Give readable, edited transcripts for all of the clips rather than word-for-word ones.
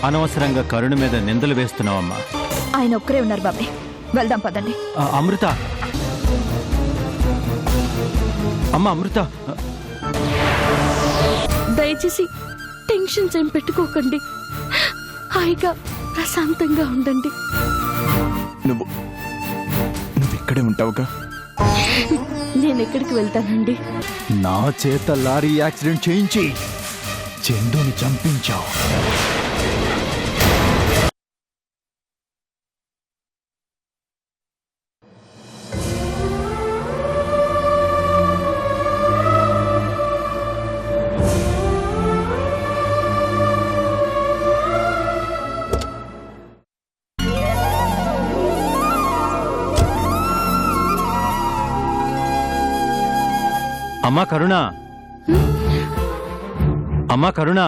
అనవసరంగా కరుణ మీద నిందలు వేస్తున్నావమ్మా. ఆయన ఒక్కరే ఉన్నారు బాబాయ్, వెళ్దాం పదండి. అమృత, అమ్మా అమృత, దయచేసి టెన్షన్స్ ఏం పెట్టుకోకండి, హాయిగా ప్రశాంతంగా ఉండండి. నువ్వు ఇక్కడే ఉంటావుగా? నేను ఎక్కడికి వెళ్తానండి? నా చేత లారీ యాక్సిడెంట్ చేయించి చందుని చంపించావు. అమ్మా కరుణ, అమ్మా కరుణ,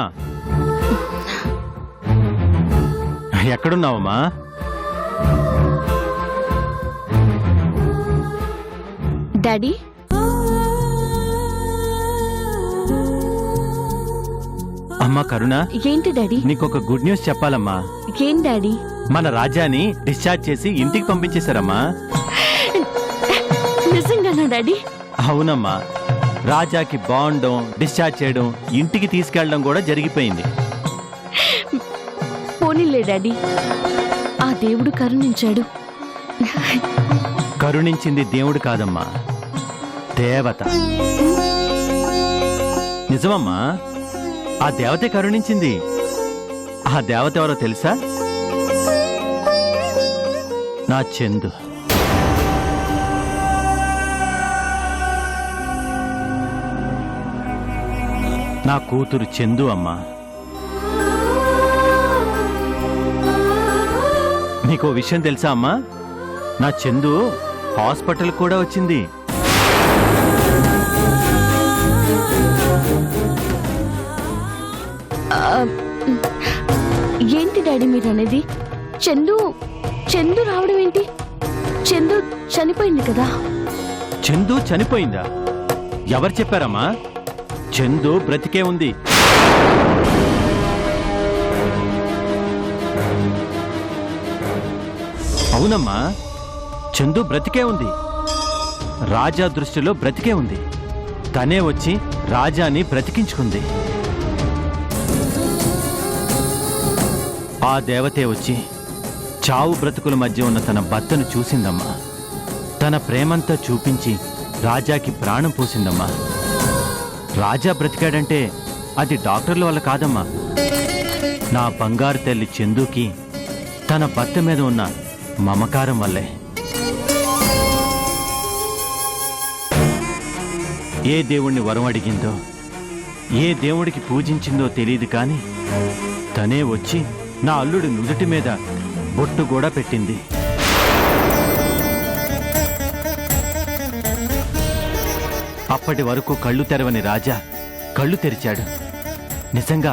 ఎక్కడున్నావమ్మా? డాడీ, అమ్మా కరుణ, ఏంటి డాడీ? నీకొక గుడ్ న్యూస్ చెప్పాలమ్మా. ఏం డాడీ? మన రాజాని డిశ్చార్జ్ చేసి ఇంటికి పంపించేశారమ్మా. నిజంగానా డాడీ? అవునమ్మా, రాజాకి బాండం, డిశ్చార్జ్ చేయడం, ఇంటికి తీసుకెళ్లడం కూడా జరిగిపోయింది. పోనీలే డాడీ, ఆ దేవుడు కరుణించాడు. కరుణించింది దేవుడు కాదమ్మా, దేవత. నిజమమ్మా, ఆ దేవతే కరుణించింది. ఆ దేవత ఎవరో తెలుసా? నా చందు. నా కూతురు చందు అమ్మా. నీకో విషయం తెలుసా అమ్మా? నా చందు హాస్పిటల్ కూడా వచ్చింది. ఏంటి డాడీ మీరు అనేది? చందు చందు రావడం ఏంటి? చందు చనిపోయింది కదా? చందు చనిపోయిందా? ఎవరు చెప్పారమ్మా? చందు బ్రతికే ఉంది. అవునమ్మా, చందు బ్రతికే ఉంది. రాజా దృష్టిలో బ్రతికే ఉంది. తనే వచ్చి రాజాని బ్రతికించుకుంది. ఆ దేవతే వచ్చి చావు బ్రతుకుల మధ్య ఉన్న తన భర్తను చూసిందమ్మా. తన ప్రేమంతా చూపించి రాజాకి ప్రాణం పోసిందమ్మా. రాజా బ్రతికాడంటే అది డాక్టర్ల వల్ల కాదమ్మా, నా బంగారు తల్లి చందుకి తన భర్త మీద ఉన్న మమకారం వల్లే. ఏ దేవుణ్ణి వరం అడిగిందో, ఏ దేవుడికి పూజించిందో తెలియదు కానీ తనే వచ్చి నా అల్లుడి నుదుటి మీద బొట్టు కూడా పెట్టింది. అప్పటి వరకు కళ్ళు తెరవని రాజా కళ్ళు తెరిచాడు. నిజంగా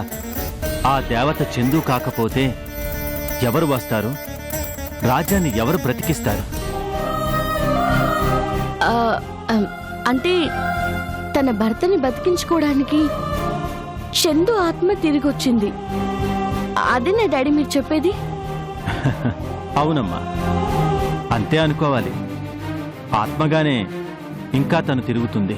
ఆ దేవత చందు కాకపోతే ఎవరు వస్తారు? రాజాని ఎవరు బ్రతికిస్తారు? అంటే తన భర్తని బతికించుకోవడానికి చందు ఆత్మ తిరిగి వచ్చింది, అదేనా డాడీ మీరు చెప్పేది? అవునమ్మా, అంతే అనుకోవాలి. ఆత్మగానే ఇంకా తను తిరుగుతుంది.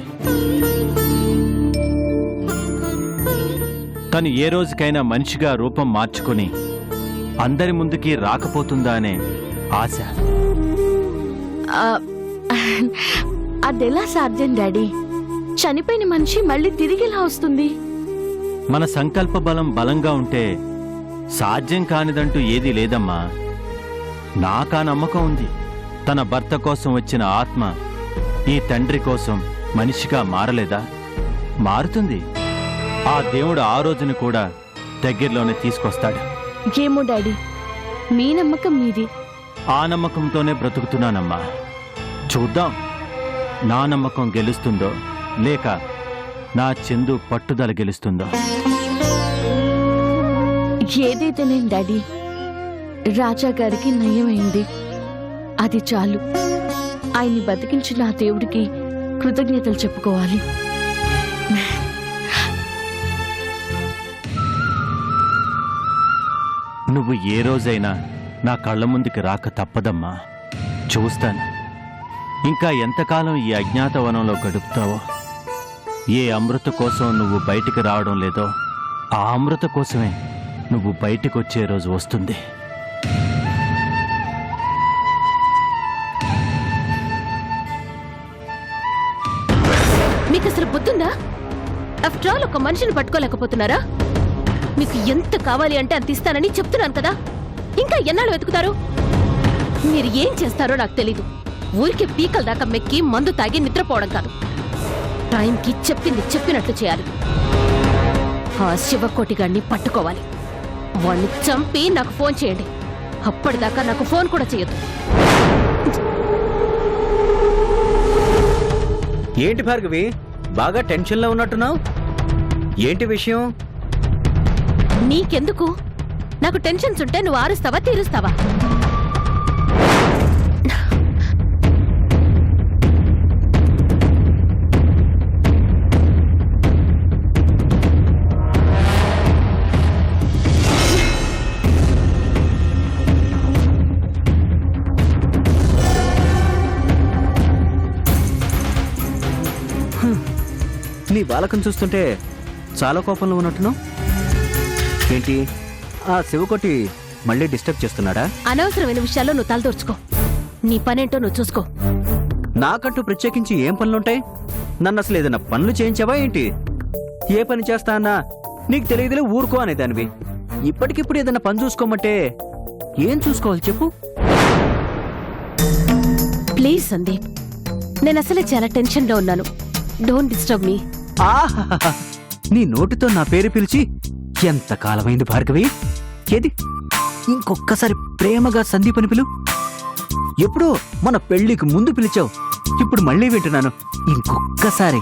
తను ఏ రోజుకైనా మనిషిగా రూపం మార్చుకుని అందరి ముందుకి రాకపోతుందా అనే ఆశ. అదెలా సాధ్యం డాడీ? చనిపోయిన మనిషి మళ్ళీ తిరిగి ఎలా వస్తుంది? మన సంకల్ప బలం బలంగా ఉంటే సాధ్యం కానిదంటూ ఏదీ లేదమ్మా. నాకా నమ్మకం ఉంది. తన భర్త కోసం వచ్చిన ఆత్మ ఈ తండ్రి కోసం మనిషిగా మారలేదా? మారుతుంది. ఆ దేవుడు ఆ రోజుని కూడా దగ్గరలోనే తీసుకొస్తాడు. ఏమో డాడీ, మీ నమ్మకం మీది. ఆ నమ్మకంతోనే బ్రతుకుతున్నానమ్మా. చూద్దాం, నా నమ్మకం గెలుస్తుందో లేక నా చందు పట్టుదల గెలుస్తుందో. ఏదైతేనే డాడీ, రాజా గారికి నయమైంది, అది చాలు. ఆయన్ని బతికించిన ఆ దేవుడికి కృతజ్ఞతలు చెప్పుకోవాలి. నువ్వు ఏ రోజైనా నా కళ్ళ ముందుకి రాక తప్పదమ్మా. చూస్తాను ఇంకా ఎంతకాలం ఈ అజ్ఞాతవనంలో గడుపుతావో. ఏ అమృత కోసం నువ్వు బయటికి రావడం లేదో ఆ అమృత కోసమే నువ్వు బయటికి వచ్చే రోజు వస్తుంది. మీకు అసలు బుద్ధుందా? ఆఫ్టర్ ఆల్ ఒక మనిషిని పట్టుకోలేకపోతున్నారా? మీకు ఎంత కావాలి అంటే అంత ఇస్తానని చెప్తున్నాను కదా. ఇంకా ఎన్నాళ్ళు వెతుకుతారు? మీరు ఏం చేస్తారో నాకు తెలీదు. ఊరికి పీకల దాకా మెక్కి మందు తాగి నిద్రపోవడం కాదు. టైంకి చెప్పింది చెప్పినట్లు చేయాలి. ఆ శివకోటిగాడిని పట్టుకోవాలి. వాణ్ణి చంపి నాకు ఫోన్ చేయండి. అప్పటిదాకా నాకు ఫోన్ కూడా చేయొద్దు. ఏంటి భార్గవి, బాగా టెన్షన్లో ఉన్నట్టున్నావు? ఏంటి విషయం? నీకెందుకు? నాకు టెన్షన్స్ ఉంటే నువ్వు ఆరుస్తావా తీరుస్తావా? నీ బాలకం చూస్తుంటే చాలా కోపంలో ఉన్నట్టున్నావు. ఏంటి ఆ శివకోటి మళ్ళీ డిస్టర్బ్ చేస్తున్నాడా? అనవసరమైన విషయాల్లో నువ్వు తలదూర్చుకో. నీ పనేంటో నువ్వు చూసుకో. నాకంటూ ప్రత్యేకించి ఏం పనులుంటాయి? నన్ను అసలు ఏదైనా పనులు చేయించావా ఏంటి? ఏ పని చేస్తా అన్నా నీకు తెలియదులే ఊరుకో అనేదానివి. ఇప్పటికిప్పుడు ఏదైనా పని చూసుకోమంటే ఏం చూసుకోవాలి చెప్పు? ప్లీజ్ సందీప్, నేను అసలే చాలా టెన్షన్లో ఉన్నాను. Don't disturb me. ఆహాహా, నీ నోటితో నా పేరు పిలిచి ఎంత కాలమైంది భార్గవి. ఏది ఇంకొక్కసారి ప్రేమగా సందీప్ అని పిలు. ఎప్పుడో మన పెళ్లికి ముందు పిలిచావు, ఇప్పుడు మళ్ళీ వింటున్నాను. ఇంకొక్కసారి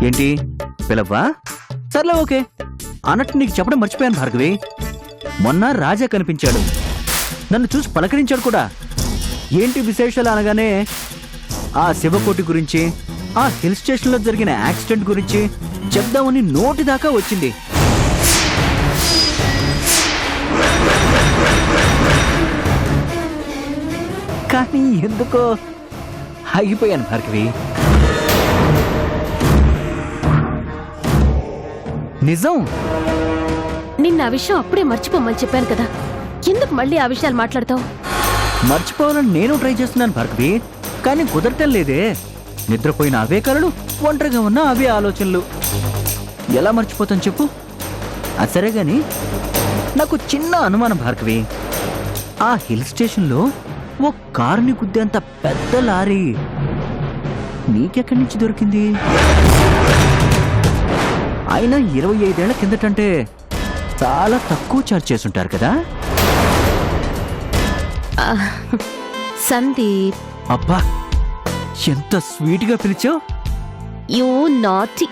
ఏంటి పిలవ్వా? సర్లే ఓకే. అన్నట్టు నీకు చెప్పడం మర్చిపోయాను భార్గవి. మొన్న రాజా కనిపించాడు, నన్ను చూసి పలకరించాడు కూడా. ఏంటి విశేషాలు అనగానే ఆ శివకోటి గురించి, ఆ హిల్ స్టేషన్లో జరిగిన యాక్సిడెంట్ గురించి చెప్దామని నోటి దాకా వచ్చింది. కానీ ఎందుకో ఆగిపోయాను భార్గవి. నిజం, నిన్న ఆ విషయం అప్పుడే మర్చిపోమని చెప్పాను కదా. ఎందుకు మళ్ళీ ఆ విషయాలు మాట్లాడతావు? మర్చిపోవాలని నేను ట్రై చేస్తున్నాను భార్గవి, కానీ కుదరటం లేదే. నిద్రపోయిన అవే కలలు, ఒంటరిగా ఉన్న అవే ఆలోచనలు. ఎలా మర్చిపోతాను చెప్పు? సరే గాని నాకు చిన్న అనుమానం భార్గవి. ఆ హిల్ స్టేషన్లో ఓ కారుని గుద్దేంత పెద్ద లారీ నీకెక్కడి నుంచి దొరికింది? అయినా 25 ఏళ్ల కిందటంటే చాలా తక్కువ చార్జ్ చేసుంటారు కదా. సందీప్, అబ్బా ఎంత స్వీట్ గా పిలిచావు. You naughty.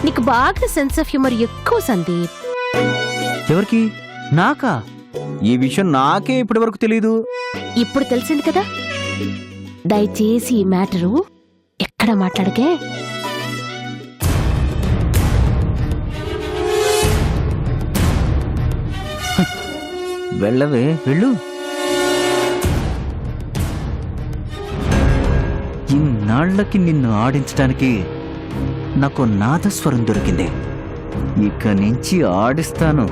నీకు బాగా సెన్స్ ఆఫ్ హ్యూమర్ ఎక్కువ సందీప్. ఎవరికి? నాకా? ఈ విషయం నాకే ఇప్పటి వరకు తెలీదు. ఇప్పుడు తెలిసింది కదా. దయచేసి ఈ మ్యాటరు ఎక్కడ మాట్లాడకే. వెళ్ళవే వెళ్ళు. ఇన్నాళ్లకి నిన్ను ఆడించడానికి నాకు నాదస్వరం దొరికింది. ఇక నుంచి ఆడిస్తాను,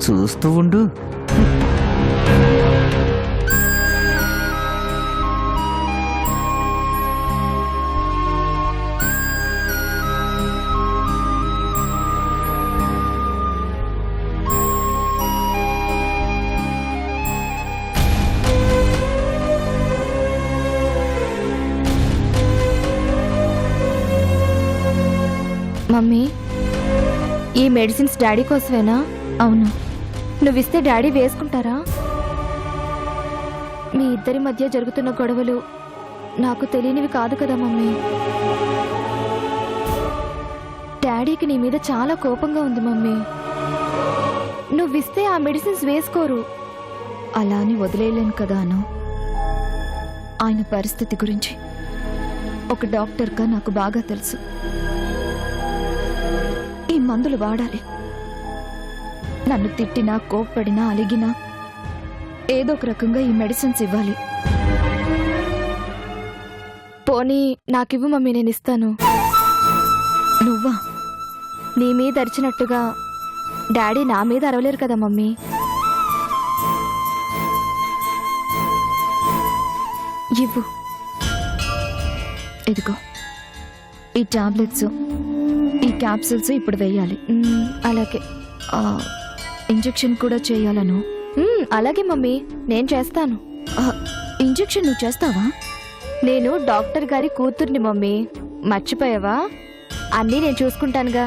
చూస్తూ ఉండు. మమ్మీ, ఈ మెడిసిన్స్ డాడీ కోసమేనా? అవును. నువ్విస్తే డాడీ వేసుకుంటారా? మీ ఇద్దరి మధ్య జరుగుతున్న గొడవలు నాకు తెలియనివి కాదు కదా మమ్మీ. డాడీకి నీ మీద చాలా కోపంగా ఉంది మమ్మీ. నువ్విస్తే ఆ మెడిసిన్స్ వేసుకోరు. అలా అని వదిలేయలేను కదా అను. ఆయన పరిస్థితి గురించి ఒక డాక్టర్గా నాకు బాగా తెలుసు. ఈ మందులు వాడాలి. నన్ను తిట్టినా కోప్పడినా అలిగినా ఏదో ఒక రకంగా ఈ మెడిసిన్స్ ఇవ్వాలి. పోనీ నాకివ్వు మమ్మీ, నేను ఇస్తాను. నువ్వా? నీ మీద అరిచినట్టుగా డాడీ నా మీద అరవలేరు కదా మమ్మీ. ఇవ్వు. ఇదిగో ఈ టాబ్లెట్స్, ఈ క్యాప్సిల్స్ ఇప్పుడు వేయాలి. అలాగే. ఇంజెక్షన్ కూడా చేయాలను. అలాగే మమ్మీ, నేను చేస్తాను. ఇంజెక్షన్ నువ్వు చేస్తావా? నేను డాక్టర్ గారి కూతుర్ని మమ్మీ, మర్చిపోయావా? అన్నీ నేను చూసుకుంటానుగా.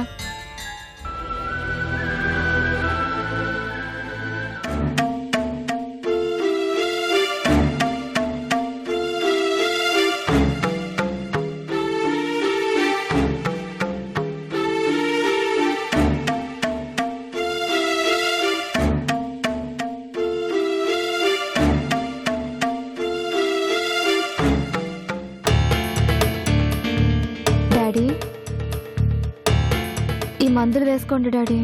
డాడీ, ఈ మందులు వేసుకోండి డాడీ.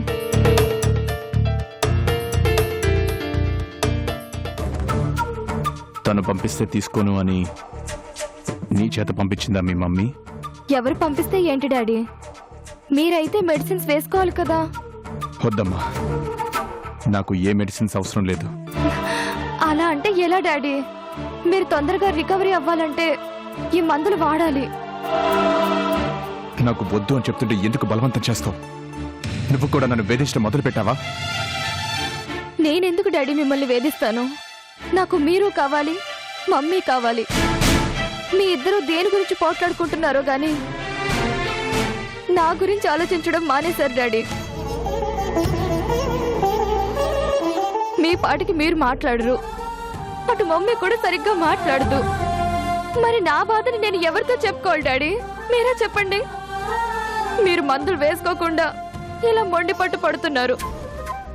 తను పంపిస్తే తీసుకోను అని నీ చేత పంపించిందా మీ మమ్మీ? ఎవరు పంపిస్తే ఏంటి డాడీ? మీరైతే మెడిసిన్స్ వేసుకోవాలి కదా. వద్దమ్మా, నాకు ఏ మెడిసిన్స్ అవసరం లేదు. అలా అంటే ఎలా డాడీ? మీరు తొందరగా రికవరీ అవ్వాలంటే ఈ మందులు వాడాలి. నాకు వద్దు అని చెప్తుంటే ఎందుకు బలవంతం చేస్తావు? నువ్వు కూడా నన్ను వేధించడం మొదలు పెట్టావా? నేనెందుకు డాడీ మిమ్మల్ని వేధిస్తాను? నాకు మీరు కావాలి, మమ్మీ కావాలి. మీ ఇద్దరు దేని గురించి పోట్లాడుకుంటున్నారో గాని నా గురించి ఆలోచించడం మానేశారు డాడీ. మీ పాటికి మీరు మాట్లాడరు, అటు మమ్మీ కూడా సరిగ్గా మాట్లాడదు. మరి నా బాధని నేను ఎవరితో చెప్పుకోవాలి డాడీ? మీరే చెప్పండి. మీరు మందులు వేసుకోకుండా ఇలా మొండి పట్టు పడుతున్నారు.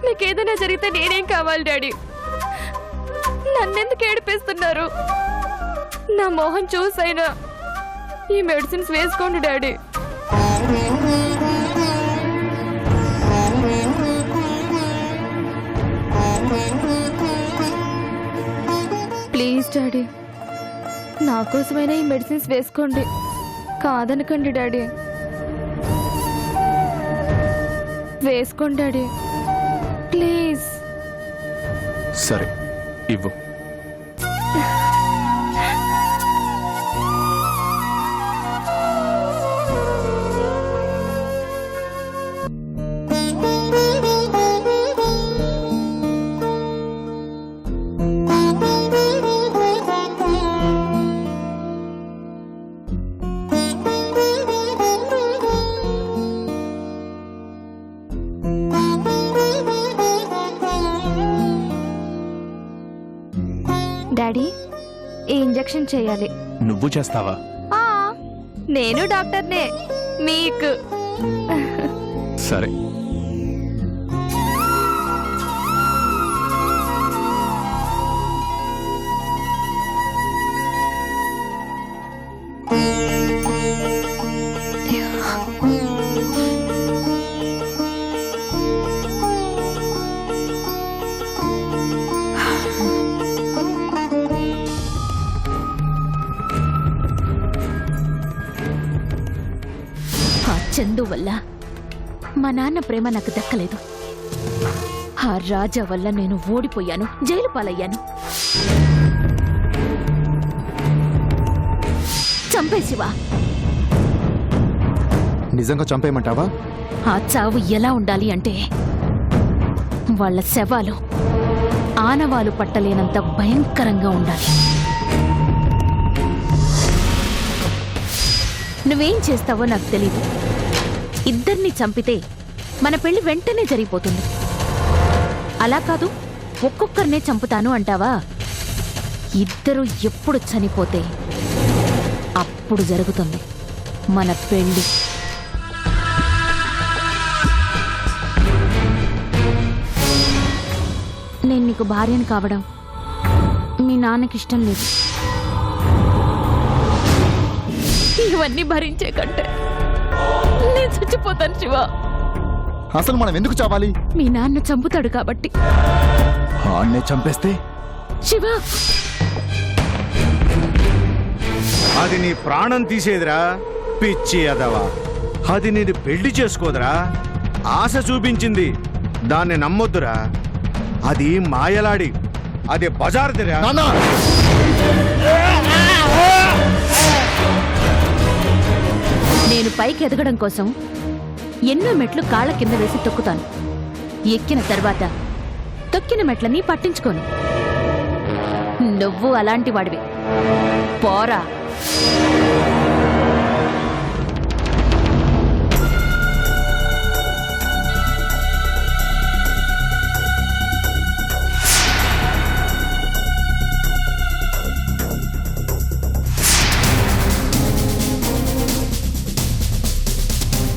మీకు ఏదైనా జరిగితే నేనేం కావాలి డాడీ? నన్నెందుకు ఏడిపిస్తున్నారు? నా మోహన్ చూసైనా ఈ మెడిసిన్స్ వేసుకోండి డాడీ. ప్లీజ్ డాడీ, నా కోసమైనా ఈ మెడిసిన్స్ వేసుకోండి. కాదనకండి డాడీ. వేసుకోండి డాడీ, ప్లీజ్. సరే, ఇవ్వు. డాడీ, ఈ ఇంజెక్షన్ చేయాలి. నువ్వు చేస్తావా? నేను డాక్టర్నే మీకు. సరే. చందు వల్ల మా నాన్న ప్రేమ నాకు దక్కలేదు. ఆ రాజా వల్ల నేను ఓడిపోయాను, జైలు పాలయ్యాను. చంపేసివా? నిజంగా చంపేయమంటావా? ఆ చావు ఎలా ఉండాలి అంటే వాళ్ళ శవాలు ఆనవాలు పట్టలేనంత భయంకరంగా ఉండాలి. నువ్వేం చేస్తావో నాకు తెలీదు. ఇద్దరిని చంపితే మన పెళ్లి వెంటనే జరిగిపోతుంది. అలా కాదు, ఒక్కొక్కరినే చంపుతాను అంటావా? ఇద్దరు ఎప్పుడు చనిపోతే అప్పుడు జరుగుతుంది మన పెళ్లి. నేను నీకు భార్యను కావడం మీ నాన్నకి ఇష్టం లేదు. ఇవన్నీ భరించే కంటే నేను చచ్చిపోతాను శివ. అసలు మనం ఎందుకు చావాలి? మీ నాన్న చంపుతాడు కాబట్టి. ఆన్నే చంపేస్తే శివ, అది నీ ప్రాణం తీసేదిరా పిచ్చి అదవా. అది నేను పెళ్లి చేసుకోదురా, ఆశ చూపించింది, దాన్ని నమ్మొద్దురా. అది మాయలాడి, అది బజార్దిరా. నాన్న నేను పైకి ఎదగడం కోసం ఎన్నో మెట్లు కాళ్ళ కింద వేసి తొక్కుతాను. ఎక్కిన తర్వాత తొక్కిన మెట్లని పట్టించుకోను. నువ్వు అలాంటి వాడివి. పోరా.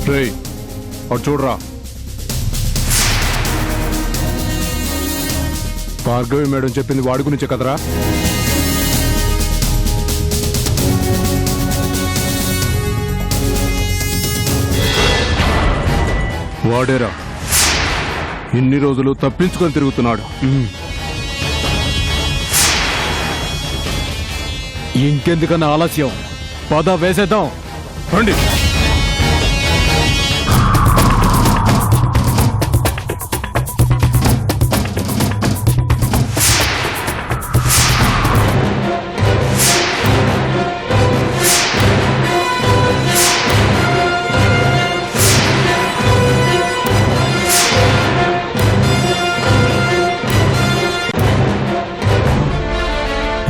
రేయ్ అటు చూడరా. భార్గవి మేడం చెప్పింది వాడి గురించే కదరా? వాడేరా ఇన్ని రోజులు తప్పించుకొని తిరుగుతున్నాడు. ఇంకెందుకన్నా ఆలస్యం, పద వేసేద్దాం రండి.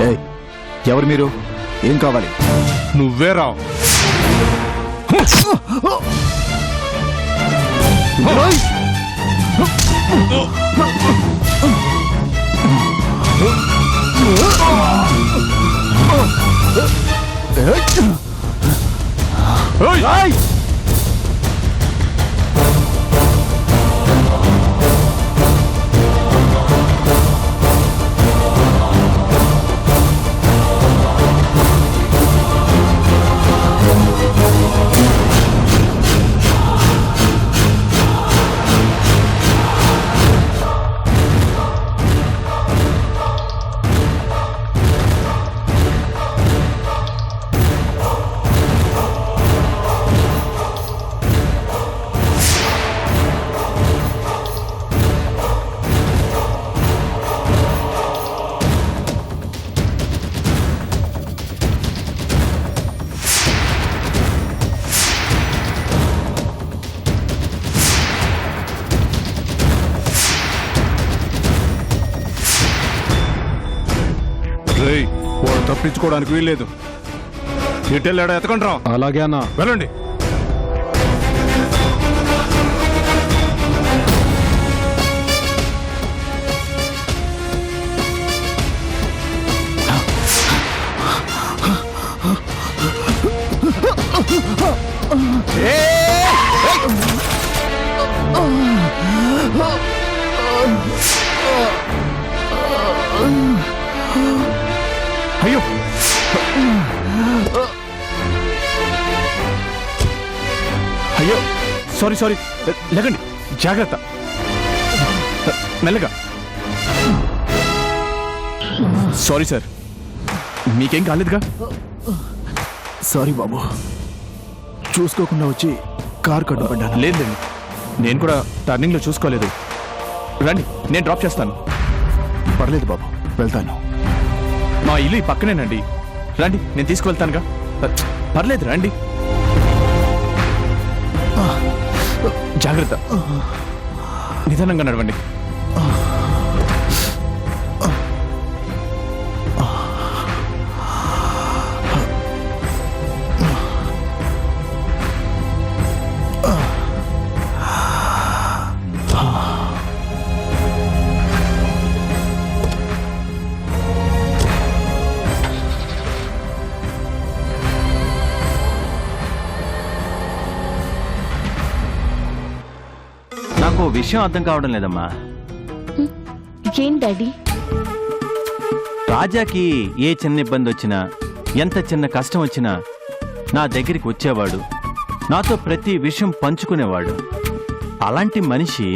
ఏయ్, ఎవరు మీరు? ఏం కావాలి? నువ్వేరా. వాడు తప్పించుకోవడానికి వీల్లేదు. ఎటెళ్ళాడో ఎతకండి రా. అలాగే అన్న, వెళ్ళండి. అయ్యో, అయ్యో, సారీ సారీ, లేకండి, జాగ్రత్త, మెల్లగా. సారీ సార్, మీకేం కాలేదుగా? సారీ బాబు, చూసుకోకుండా వచ్చి కార్ కట్టుబడ్డాను. లేదండి, నేను కూడా టర్నింగ్లో చూసుకోలేదు. రండి, నేను డ్రాప్ చేస్తాను. పర్లేదు బాబు, వెళ్తాను. మా ఇల్లు ఈ పక్కనేనండి. రండి, నేను తీసుకువెళ్తానుగా. పర్లేదు, రండి. జాగ్రత్త, నిదానంగా నడవండి. నాకు ఓ విషయం అర్థం కావడం లేదమ్మా. ఏం డాడీ? రాజాకి ఏ చిన్న ఇబ్బంది వచ్చినా, ఎంత చిన్న కష్టం వచ్చినా నా దగ్గరికి వచ్చేవాడు. నాతో ప్రతి విషయం పంచుకునేవాడు. అలాంటి మనిషి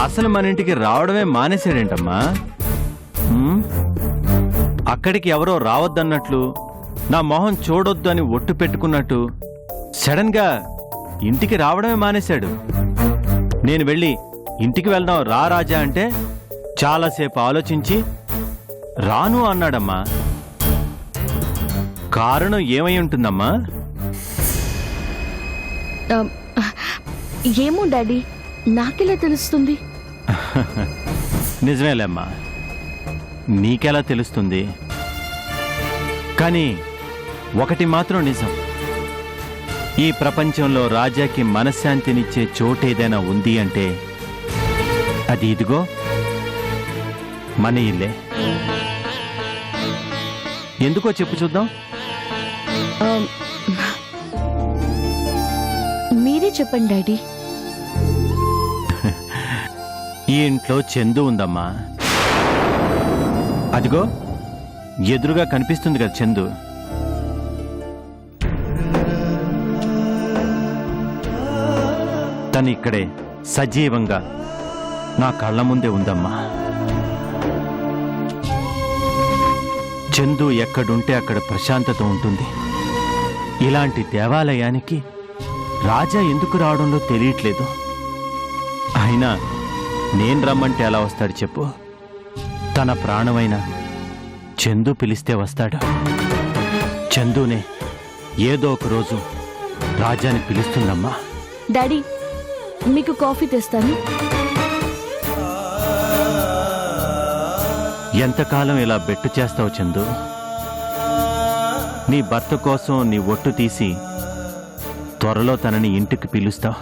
అసలు మన ఇంటికి రావడమే మానేశాడేంటమ్మా? ఉమ్? అక్కడికి ఎవరో రావద్దన్నట్లు, నా మొహం చూడొద్దు అని ఒట్టు పెట్టుకున్నట్టు సడన్ గా ఇంటికి రావడమే మానేశాడు. నేను వెళ్ళి ఇంటికి వెళ్దాం రా రాజా అంటే చాలాసేపు ఆలోచించి రాను అన్నాడమ్మా. కారణం ఏమై ఉంటుందమ్మా? ఏమో డాడీ, నాకెలా తెలుస్తుంది? నిజమేలేమ్మా, నీకెలా తెలుస్తుంది? కానీ ఒకటి మాత్రం నిజం, ఈ ప్రపంచంలో రాజాకి మనశ్శాంతినిచ్చే చోటేదైనా ఉంది అంటే అది ఇదిగో మన ఇల్లే. ఎందుకో చెప్పు చూద్దాం. మీరే చెప్పండి డాడీ. ఈ ఇంట్లో చందు ఉందమ్మా. అదిగో ఎదురుగా కనిపిస్తుంది కదా చందు. తను ఇక్కడే సజీవంగా నా కళ్ళ ముందే ఉందమ్మా. చందు ఎక్కడుంటే అక్కడ ప్రశాంతత ఉంటుంది. ఇలాంటి దేవాలయానికి రాజా ఎందుకు రావడంలో తెలియట్లేదు. అయినా నేను రమ్మంటే ఎలా వస్తాడు చెప్పు? తన ప్రాణమైన చందు పిలిస్తే వస్తాడు. చందునే ఏదో ఒక రోజు రాజాని పిలుస్తుందమ్మా. డాడీ, మీకు కాఫీ తెస్తాను. ఎంతకాలం ఇలా బెట్టు చేస్తావు చందు? నీ భర్త కోసం నీ ఒట్టు తీసి త్వరలో తనని ఇంటికి పిలుస్తావు.